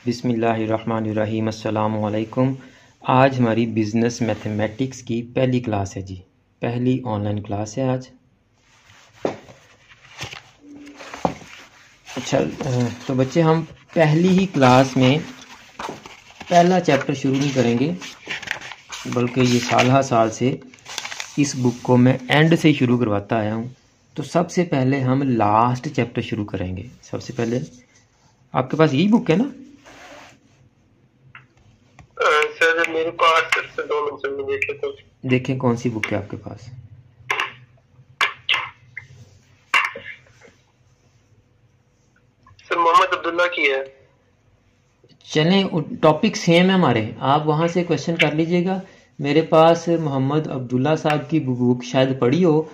बिस्मिल्लाहिर्रहमानिर्रहीम अस्सलामु अलैकुम। आज हमारी बिज़नेस मैथमेटिक्स की पहली क्लास है जी, पहली ऑनलाइन क्लास है आज। अच्छा, तो बच्चे हम पहली ही क्लास में पहला चैप्टर शुरू नहीं करेंगे, बल्कि ये साल से इस बुक को मैं एंड से शुरू करवाता आया हूँ। तो सबसे पहले हम लास्ट चैप्टर शुरू करेंगे। सबसे पहले आपके पास यही बुक है ना? सर मेरे पास सिर्फ 2 मिनट में देख लेता हूँ। देखें कौन सी बुक है आपके पास। सर मोहम्मद अब्दुल्ला की है। चलें, टॉपिक सेम है हमारे, आप वहाँ से क्वेश्चन कर लीजिएगा। मेरे पास मोहम्मद अब्दुल्ला साहब की बुक शायद पढ़ी हो,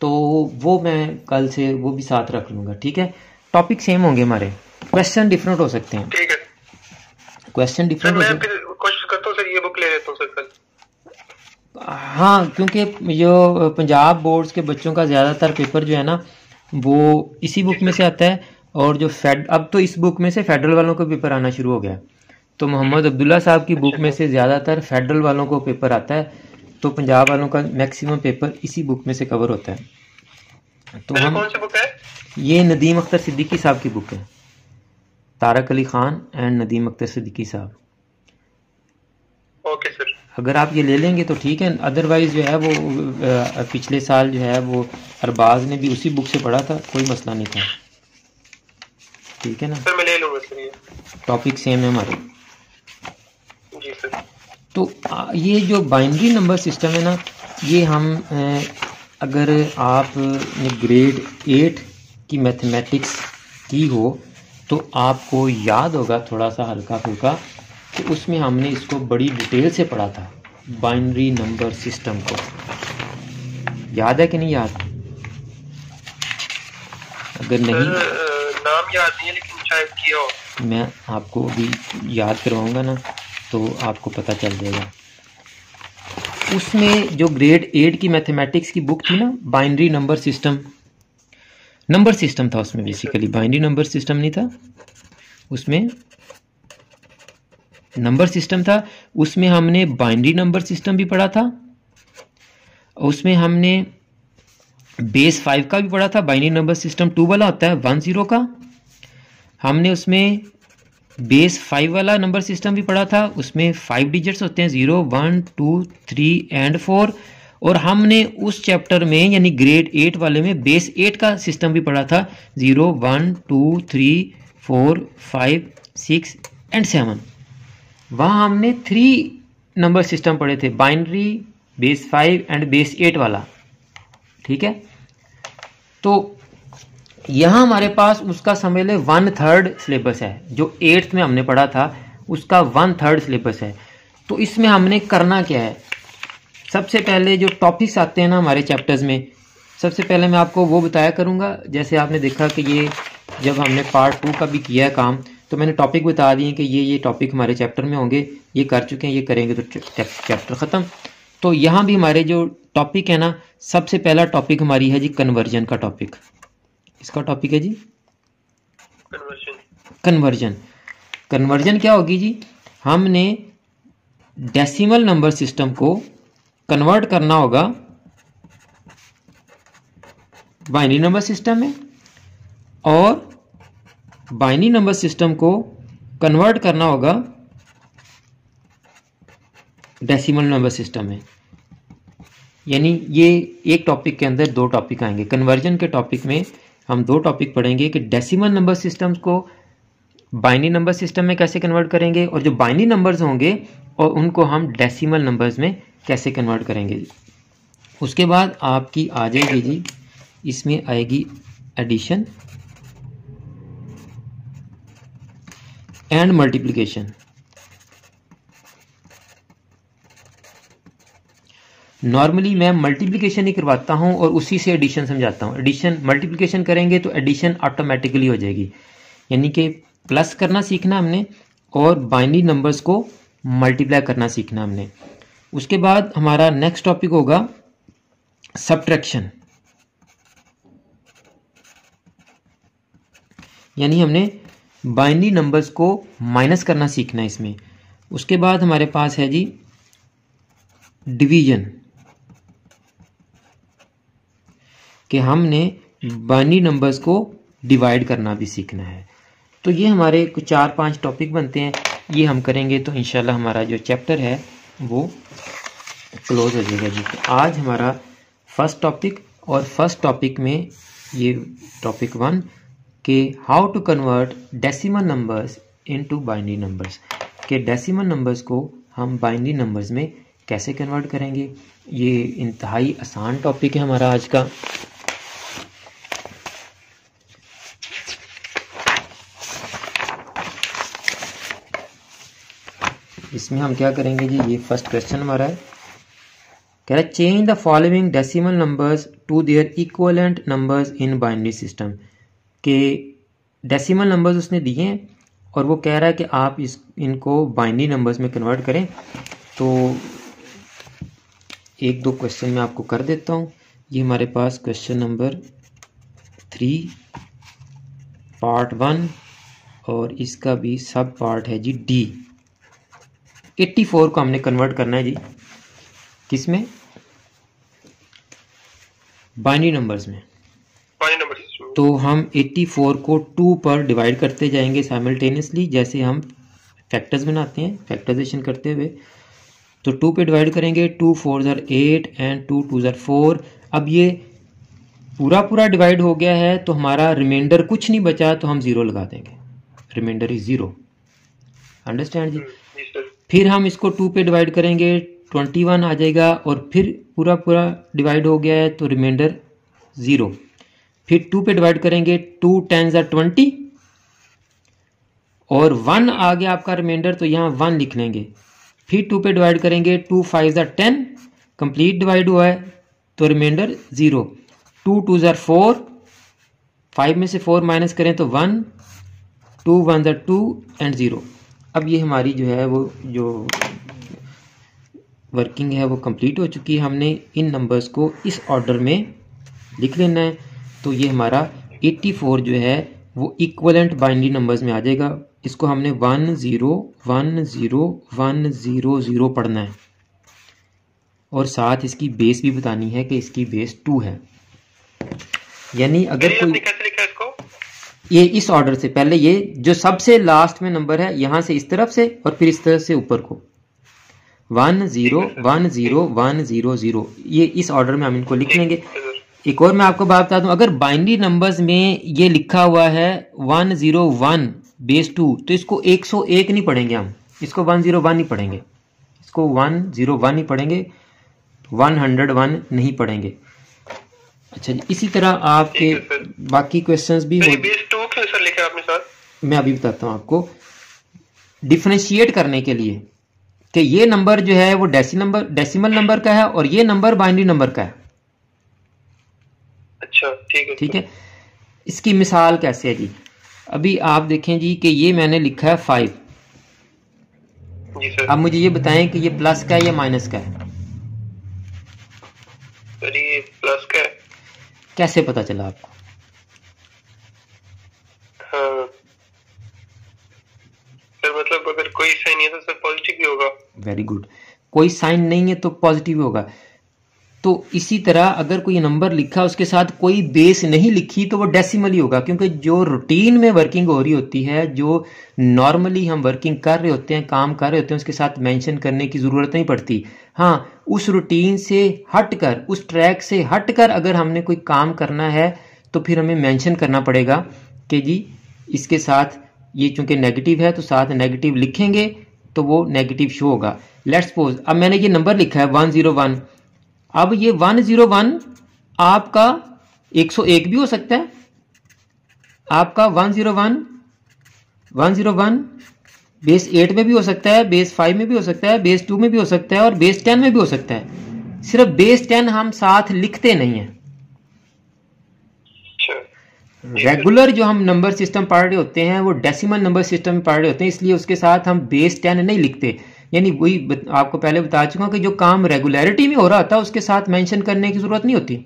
तो वो मैं कल से वो भी साथ रख लूँगा। ठीक है, टॉपिक सेम होंगे हमारे, क्वेश्चन डिफरेंट हो सकते हैं। ठीक है, क्वेश्चन डिफरेंट मैं फिर कोशिश करता हूँ सर ये बुक ले लेता हूँ सर कल। हाँ, क्योंकि जो पंजाब बोर्ड्स के बच्चों का ज़्यादातर पेपर जो है ना, वो इसी बुक में से आता है। और जो अब तो इस बुक में से फेडरल वालों का पेपर आना शुरू हो गया। तो मोहम्मद अब्दुल्ला साहब की बुक में से ज़्यादातर फेडरल वालों को पेपर आता है, तो पंजाब वालों का मैक्सिमम पेपर इसी बुक में से कवर होता है। तो हम कौन सी बुक है? ये नदीम अख्तर सिद्दीकी साहब की बुक है, तारक अली खान एंड नदीम अख्तर सिद्दीकी साहब। Okay sir. अगर आप ये ले लेंगे तो ठीक है, अदरवाइज जो है वो पिछले साल जो है वो अरबाज ने भी उसी बुक से पढ़ा था, कोई मसला नहीं था। ठीक है ना सर, मैं ले लूंगा सर, ये टॉपिक सेम है हमारे। जी सर। तो ये जो बाइनरी नंबर सिस्टम है ना, ये हम अगर आप ग्रेड 8 की मैथमेटिक्स की हो तो आपको याद होगा थोड़ा सा हल्का फुल्का कि उसमें हमने इसको बड़ी डिटेल से पढ़ा था, बाइनरी नंबर सिस्टम को। याद है कि नहीं याद? अगर नहीं, नाम याद नहीं है लेकिन शायद किया हो। मैं आपको अभी याद करवाऊंगा ना, तो आपको पता चल जाएगा। उसमें जो ग्रेड 8 की मैथमेटिक्स की बुक थी ना, binary number system, number system था उसमें, बेसिकली बाइनरी नंबर सिस्टम नहीं था उसमें, नंबर सिस्टम था। उसमें हमने बाइनरी नंबर सिस्टम भी पढ़ा था, उसमें हमने बेस 5 का भी पढ़ा था। बाइनरी नंबर सिस्टम 2 वाला होता है, 1 0 का। हमने उसमें बेस 5 वाला नंबर सिस्टम भी पढ़ा था, उसमें 5 डिजिट्स होते हैं, 0 1 2 3 एंड 4। और हमने उस चैप्टर में यानी ग्रेड 8 वाले में बेस 8 का सिस्टम भी पढ़ा था, 0 1 2 3 4 5 6 एंड 7। वहाँ हमने 3 नंबर सिस्टम पढ़े थे, बाइनरी, बेस 5 एंड बेस 8 वाला। ठीक है, तो यहाँ हमारे पास उसका समझ ले 1/3 सिलेबस है। जो 8th में हमने पढ़ा था उसका 1/3 सिलेबस है। तो इसमें हमने करना क्या है, सबसे पहले जो टॉपिक्स आते हैं ना हमारे चैप्टर्स में, सबसे पहले मैं आपको वो बताया करूँगा। जैसे आपने देखा कि ये जब हमने पार्ट 2 का भी किया है काम, तो मैंने टॉपिक बता दिए कि ये टॉपिक हमारे चैप्टर में होंगे, ये कर चुके हैं, ये करेंगे तो चैप्टर ख़त्म। तो यहाँ भी हमारे जो टॉपिक है ना, सबसे पहला टॉपिक हमारी है जी कन्वर्जन का टॉपिक। इसका टॉपिक है जी कन्वर्जन। कन्वर्जन क्या होगी जी, हमने डेसिमल नंबर सिस्टम को कन्वर्ट करना होगा बाइनरी नंबर सिस्टम में, और बाइनरी नंबर सिस्टम को कन्वर्ट करना होगा डेसिमल नंबर सिस्टम में। यानी ये एक टॉपिक के अंदर 2 टॉपिक आएंगे। कन्वर्जन के टॉपिक में हम 2 टॉपिक पढ़ेंगे कि डेसिमल नंबर सिस्टम्स को बाइनरी नंबर सिस्टम में कैसे कन्वर्ट करेंगे, और जो बाइनरी नंबर्स होंगे और उनको हम डेसिमल नंबर्स में कैसे कन्वर्ट करेंगे। उसके बाद आपकी आ जाएगी जी, इसमें आएगी एडिशन एंड मल्टीप्लिकेशन। नॉर्मली मैं मल्टीप्लिकेशन ही करवाता हूं और उसी से एडिशन समझाता हूं। एडिशन मल्टीप्लिकेशन करेंगे तो एडिशन ऑटोमेटिकली हो जाएगी, यानी कि प्लस करना सीखना हमने और बाइनरी नंबर्स को मल्टीप्लाई करना सीखना हमने। उसके बाद हमारा नेक्स्ट टॉपिक होगा सब्ट्रैक्शन, यानी हमने बाइनरी नंबर्स को माइनस करना सीखना है इसमें। उसके बाद हमारे पास है जी डिवीजन, कि हमने बाइनरी नंबर्स को डिवाइड करना भी सीखना है। तो ये हमारे कुछ 4-5 टॉपिक बनते हैं, ये हम करेंगे तो इंशाल्लाह हमारा जो चैप्टर है वो क्लोज हो जाएगा जी। तो आज हमारा फर्स्ट टॉपिक, और फर्स्ट टॉपिक में ये टॉपिक 1 के how to convert decimal numbers into binary numbers, के डेसिमल नंबर्स को हम बाइनरी नंबर्स में कैसे कन्वर्ट करेंगे। ये इंतहाई आसान टॉपिक है हमारा आज का। इसमें हम क्या करेंगे जी, ये फर्स्ट क्वेश्चन हमारा है, कह रहा है change the following decimal numbers to their equivalent numbers in binary system, के डेसिमल नंबर्स उसने दिए हैं और वो कह रहा है कि आप इनको बाइनरी नंबर्स में कन्वर्ट करें। तो 1-2 क्वेश्चन मैं आपको कर देता हूँ। ये हमारे पास क्वेश्चन नंबर 3 पार्ट 1 और इसका भी सब पार्ट है जी डी। 84 को हमने कन्वर्ट करना है जी, किसमें, बाइनरी नंबर्स में। तो हम 84 को 2 पर डिवाइड करते जाएंगे साइमल्टेनियसली, जैसे हम फैक्टर्स बनाते हैं फैक्टराइजेशन करते हुए। तो 2 पे डिवाइड करेंगे, 2 4 ज़र 8 एंड 2 2 ज़र 4। अब ये पूरा डिवाइड हो गया है तो हमारा रिमाइंडर कुछ नहीं बचा, तो हम 0 लगा देंगे, रिमाइंडर इज 0। अंडरस्टैंड जी। फिर हम इसको 2 पे डिवाइड करेंगे, 21 आ जाएगा, और फिर पूरा डिवाइड हो गया है तो रिमाइंडर 0। फिर 2 पे डिवाइड करेंगे, 2 10 ज़र 20 और 1 आ गया आपका रिमाइंडर, तो यहाँ 1 लिख लेंगे। फिर 2 पे डिवाइड करेंगे, 2 5 ज़र 10 कंप्लीट डिवाइड हुआ है तो रिमाइंडर 0। 2 2 ज़र 4, 5 में से 4 माइनस करें तो 1, 2 1 ज़र 2 एंड 0। अब ये हमारी जो है वो जो वर्किंग है वो कंप्लीट हो चुकी है। हमने इन नंबर्स को इस ऑर्डर में लिख लेना है। तो ये हमारा 84 जो है वो इक्विवेलेंट बाइनरी नंबर्स में आ जाएगा। इसको हमने 1 0 1 0 1 0 0 पढ़ना है, और साथ इसकी बेस भी बतानी है कि इसकी बेस 2 है। यानी अगर कोई कैसे लिखा इसको, ये इस ऑर्डर से, पहले ये जो सबसे लास्ट में नंबर है यहां से इस तरफ से, और फिर इस तरफ से ऊपर को 1 0 1 0 1 0 0, ये इस ऑर्डर में हम इनको लिख लेंगे। एक और मैं आपको बात बता दूं, अगर बाइनरी नंबर्स में ये लिखा हुआ है 1 0 1 बेस 2, तो इसको 101 नहीं पढ़ेंगे हम, इसको 101 नहीं पढ़ेंगे, इसको 101 नहीं पढ़ेंगे, 101 नहीं पढ़ेंगे। अच्छा जी, इसी तरह आपके बाकी क्वेश्चंस भी हो। बेस 2 क्यों सर लिखा आपने सर? मैं अभी बताता हूं आपको, डिफरेंशिएट करने के लिए कि ये नंबर जो है वो डेसिमल नंबर का है और ये नंबर बाइनरी नंबर का है। अच्छा ठीक है। इसकी मिसाल कैसे है जी, अभी आप देखें जी कि ये मैंने लिखा है 5। जी सर। अब मुझे ये बताएं कि ये प्लस का है या माइनस का है। सर ये प्लस का है। कैसे पता चला आपको? हाँ सर, मतलब अगर कोई साइन नहीं है तो सर पॉजिटिव भी होगा। वेरी गुड, कोई साइन नहीं है तो पॉजिटिव होगा। तो इसी तरह अगर कोई नंबर लिखा उसके साथ कोई बेस नहीं लिखी तो वो डेसिमल ही होगा, क्योंकि जो रूटीन में वर्किंग हो रही होती है, जो नॉर्मली हम वर्किंग कर रहे होते हैं, काम कर रहे होते हैं, उसके साथ मेंशन करने की ज़रूरत नहीं पड़ती। हाँ, उस रूटीन से हटकर, उस ट्रैक से हटकर अगर हमने कोई काम करना है तो फिर हमें मेंशन करना पड़ेगा कि जी इसके साथ ये चूंकि नेगेटिव है तो साथ नेगेटिव लिखेंगे तो वो नेगेटिव शो होगा। लेट्स सपोज अब मैंने ये नंबर लिखा है 101। अब ये 101 आपका 101 भी हो सकता है, आपका 101 बेस 8 में भी हो सकता है, बेस 5 में भी हो सकता है, बेस 2 में भी हो सकता है और बेस 10 में भी हो सकता है। सिर्फ बेस 10 हम साथ लिखते नहीं हैं। रेगुलर जो हम नंबर सिस्टम पढ़ रहे होते हैं वो डेसिमल नंबर सिस्टम पढ़ रहे होते हैं, इसलिए उसके साथ हम बेस 10 नहीं लिखते। यानी वही आपको पहले बता चुका हूं कि जो काम रेगुलरिटी में हो रहा था उसके साथ मेंशन करने की जरूरत नहीं होती,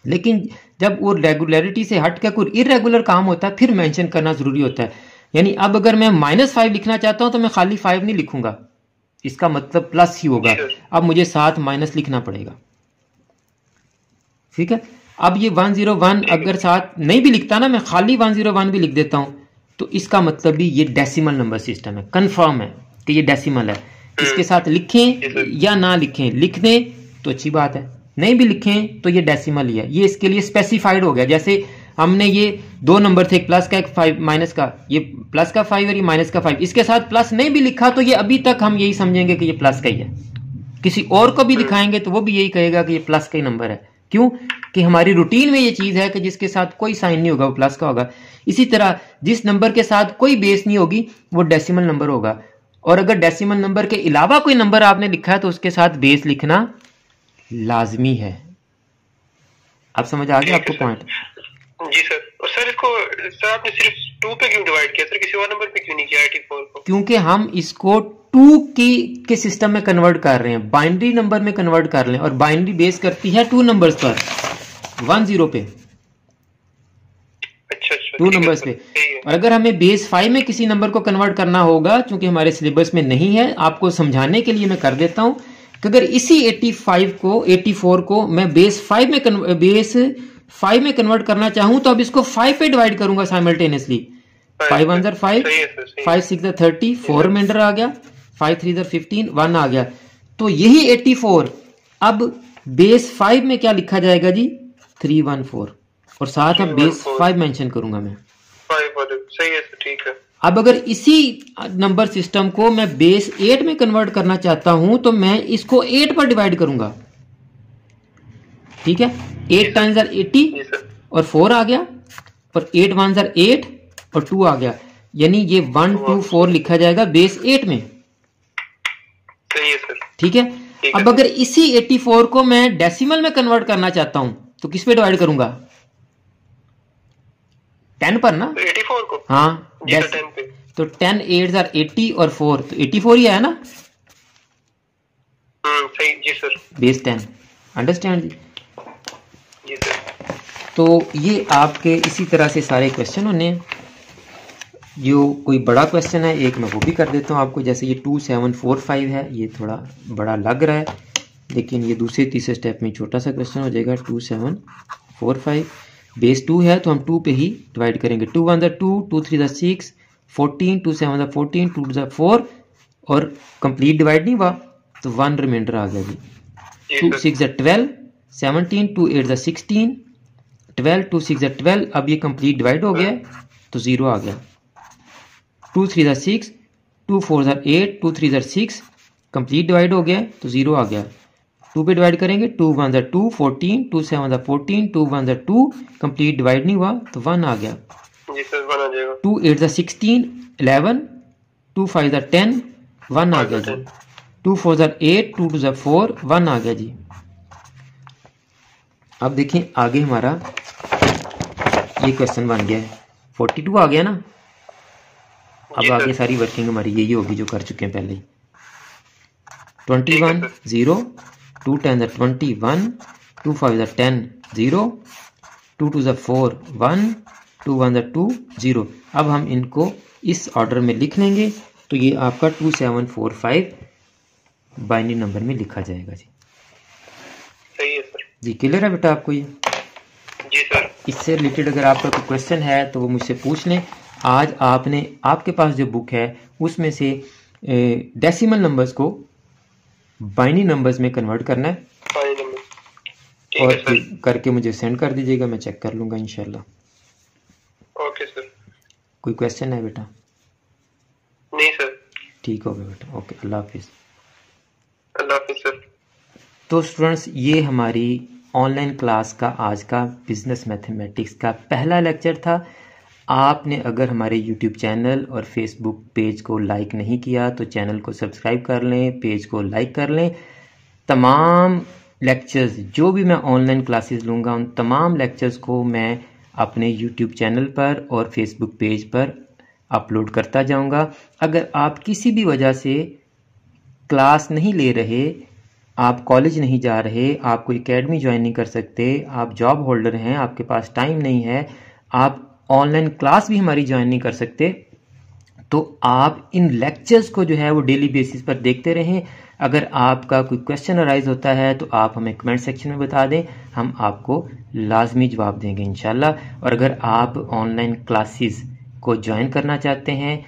लेकिन जब वो रेगुलरिटी से हट कर कोई इरेगुलर काम होता है फिर मेंशन करना जरूरी होता है। यानी अब अगर मैं -5 लिखना चाहता हूं तो मैं खाली 5 नहीं लिखूंगा, इसका मतलब प्लस ही होगा। अब मुझे साथ माइनस लिखना पड़ेगा, ठीक है। अब ये 101 अगर साथ नहीं भी लिखता ना, मैं खाली 101 भी लिख देता हूं, तो इसका मतलब भी ये डेसिमल नंबर सिस्टम है, कंफर्म है कि ये डेसिमल है। इसके साथ लिखें या ना लिखें, लिख दें तो अच्छी बात है, नहीं भी लिखें तो ये डेसिमल ही है। ये इसके लिए स्पेसिफाइड हो गया। जैसे हमने ये 2 नंबर थे, एक प्लस का एक 5 माइनस का, ये प्लस का 5 और ये माइनस का 5, इसके साथ प्लस नहीं भी लिखा तो ये अभी तक हम यही समझेंगे कि ये प्लस का ही है। किसी और को भी दिखाएंगे तो वो भी यही कहेगा कि ये प्लस का ही नंबर है। क्यों? कि हमारी रूटीन में ये चीज है कि जिसके साथ कोई साइन नहीं होगा वो प्लस का होगा। इसी तरह जिस नंबर के साथ कोई बेस नहीं होगी वो डेसिमल नंबर होगा। और अगर डेसिमल नंबर के अलावा कोई नंबर आपने लिखा है तो उसके साथ बेस लिखना लाजमी है। आप समझ आ गया आपको पॉइंट? जी सर। और सर इसको सर आपने सिर्फ 2 पे क्यों डिवाइड किया सर, किसी और नंबर पे क्यों नहीं किया 84 को? क्योंकि हम इसको 2 के सिस्टम में कन्वर्ट कर रहे हैं, बाइनरी नंबर में कन्वर्ट कर रहे हैं, और बाइनरी बेस करती है 2 नंबर्स पर, 10 पे। अच्छा 2 नंबर्स पे। और अगर हमें बेस 5 में किसी नंबर को कन्वर्ट करना होगा, क्योंकि हमारे सिलेबस में नहीं है, आपको समझाने के लिए मैं कर देता हूं कि अगर इसी 84 को मैं बेस 5 में कन्वर्ट करना चाहूं तो अब इसको 5 पे डिवाइड करूंगा साइमल्टेनियसली। 5 1 5, 5 6 30, 4 रिमाइंडर आ गया, 5 3 15, 1 आ गया। तो यही 84 अब बेस 5 में क्या लिखा जाएगा जी? 314, और साथ अब बेस 5 मेंशन करूंगा मैं। सही है सर, ठीक है। अब अगर इसी नंबर सिस्टम को मैं बेस 8 में कन्वर्ट करना चाहता हूं तो मैं इसको 8 पर डिवाइड करूंगा, ठीक है। 8 टाइम्स आर 80 और 4 आ गया, और 8 1 आर 8 और 2 आ गया, यानी ये 1 2 4 लिखा जाएगा बेस 8 में। सही है सर, ठीक है। अब अगर इसी 84 को मैं डेसिमल में कन्वर्ट करना चाहता हूं तो किस पे डिवाइड करूंगा? 10 पर ना? 84 को? हाँ, 10 पे। तो 10 8 आर 80 और 4, तो 84 ही है ना? सही जी सर। बेस 10, अंडरस्टैंड जी? जी सर। तो ये आपके इसी तरह से सारे क्वेश्चन होने हैं। जो कोई बड़ा क्वेश्चन है एक मैं वो भी कर देता हूँ आपको, जैसे ये 2745 है, ये थोड़ा बड़ा लग रहा है, लेकिन ये दूसरे तीसरे स्टेप में छोटा सा क्वेश्चन हो जाएगा। 2745 बेस 2 है तो हम 2 पे ही डिवाइड करेंगे। 2 1 2, 2 3 6, 14, 2 7 14, 2 2 4, और कंप्लीट डिवाइड नहीं हुआ तो 1 रिमाइंडर आ गया जी। 2 6 12, 17, 2 8 16, 12 2 6 12, अब ये कंप्लीट डिवाइड हो गया तो 0 आ गया। 2 3 6, 2 4 8, 2 3 6, कंप्लीट डिवाइड हो गया तो 0 आ गया। 2 पे डिवाइड करेंगे, 2 1 2, 14, 2 7 14, 2 1 2, कंप्लीट डिवाइड नहीं हुआ तो 1 आ गया। जी सर, 1 आ जाएगा। 2 8 16, 11, 2 5 10, 1 आ गया जी। 2 4 8, 2 2 4, 1 आ गया जी। अब देखें आगे हमारा ये क्वेश्चन बन गया है, 42 आ गया ना। अब आगे सारी वर्किंग हमारी यही होगी जो कर चुके हैं पहले ही। 21 0, 2 10 21, 2 5 10 0, 2 2 4 1, 2 1 2 0। अब हम इनको इस ऑर्डर में लिख लेंगे तो ये आपका 2745 बाइनरी नंबर में लिखा जाएगा जी। सही है सर जी। क्लियर है बेटा आपको ये? जी सर। इससे रिलेटेड अगर आपका कोई क्वेश्चन है तो वो मुझसे पूछ लें। आज आपके पास जो बुक है उसमें से डेसिमल नंबर्स को बाइनरी नंबर्स में कन्वर्ट करना है, और फिर करके मुझे सेंड कर दीजिएगा, मैं चेक कर लूंगा इंशाल्लाह। Okay sir. कोई क्वेश्चन है बेटा? नहीं सर। ठीक हो गया बेटा, ओके, अल्लाह हाफिज। अल्लाह हाफिज सर। तो स्टूडेंट्स, ये हमारी ऑनलाइन क्लास का आज का बिजनेस मैथमेटिक्स का पहला लेक्चर था। आपने अगर हमारे यूट्यूब चैनल और फेसबुक पेज को लाइक नहीं किया तो चैनल को सब्सक्राइब कर लें, पेज को लाइक कर लें। तमाम लेक्चर्स जो भी मैं ऑनलाइन क्लासेस लूँगा उन तमाम लेक्चर्स को मैं अपने यूट्यूब चैनल पर और फेसबुक पेज पर अपलोड करता जाऊँगा। अगर आप किसी भी वजह से क्लास नहीं ले रहे, आप कॉलेज नहीं जा रहे, आप कोई एकेडमी ज्वाइन नहीं कर सकते, आप जॉब होल्डर हैं, आपके पास टाइम नहीं है, आप ऑनलाइन क्लास भी हमारी ज्वाइन नहीं कर सकते, तो आप इन लेक्चर्स को जो है वो डेली बेसिस पर देखते रहें। अगर आपका कोई क्वेश्चन अराइज होता है तो आप हमें कमेंट सेक्शन में बता दें, हम आपको लाजमी जवाब देंगे इंशाल्लाह। और अगर आप ऑनलाइन क्लासेस को ज्वाइन करना चाहते हैं,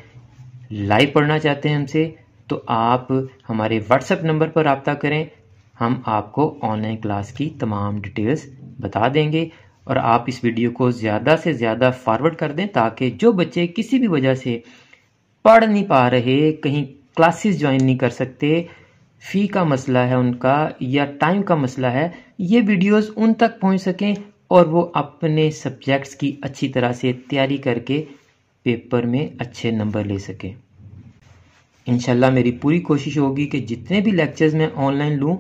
लाइव पढ़ना चाहते हैं हमसे, तो आप हमारे व्हाट्सएप नंबर पर रब्ता करें, हम आपको ऑनलाइन क्लास की तमाम डिटेल्स बता देंगे। और आप इस वीडियो को ज़्यादा से ज़्यादा फॉरवर्ड कर दें ताकि जो बच्चे किसी भी वजह से पढ़ नहीं पा रहे, कहीं क्लासेस ज्वाइन नहीं कर सकते, फ़ी का मसला है उनका या टाइम का मसला है, ये वीडियोस उन तक पहुंच सकें और वो अपने सब्जेक्ट्स की अच्छी तरह से तैयारी करके पेपर में अच्छे नंबर ले सकें। इंशाल्लाह मेरी पूरी कोशिश होगी कि जितने भी लेक्चर्स मैं ऑनलाइन लूँ,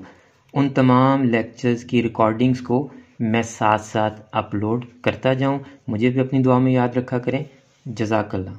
उन तमाम लेक्चर्स की रिकॉर्डिंग्स को मैं साथ साथ अपलोड करता जाऊँ। मुझे भी अपनी दुआ में याद रखा करें। जज़ाकल्लाह।